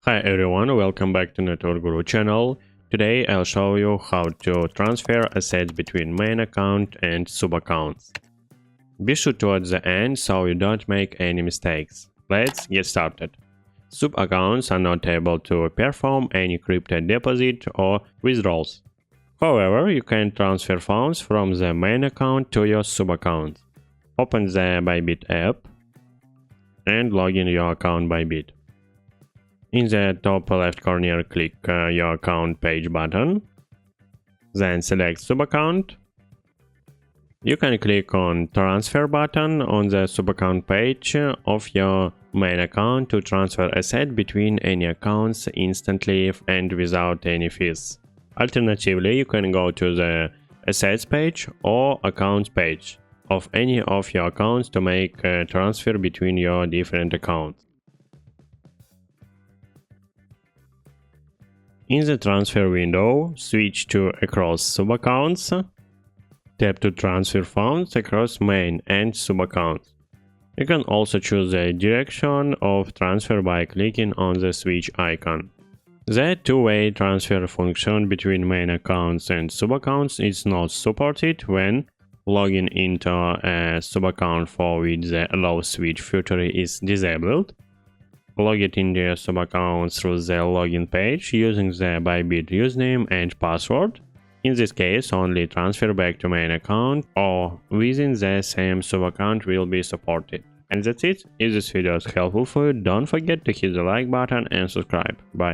Hi everyone, welcome back to Network Guru channel. Today I'll show you how to transfer assets between main account and sub-accounts. Be sure towards the end so you don't make any mistakes. Let's get started. Sub-accounts are not able to perform any crypto deposit or withdrawals. However, you can transfer funds from the main account to your sub-account. Open the ByBit app and log in your account ByBit. In the top left corner, click your account page button, then select sub-account. You can click on transfer button on the sub-account page of your main account to transfer assets between any accounts instantly and without any fees. Alternatively, you can go to the assets page or accounts page of any of your accounts to make a transfer between your different accounts. In the transfer window, switch to across sub-accounts. Tap to transfer funds across main and sub-accounts. You can also choose the direction of transfer by clicking on the switch icon. The two-way transfer function between main accounts and sub-accounts is not supported when logging into a sub-account for which the allow switch feature is disabled. Log it into your sub-account through the login page using the ByBit username and password. In this case, only transfer back to main account or within the same sub-account will be supported. And that's it. If this video is helpful for you, don't forget to hit the like button and subscribe. Bye.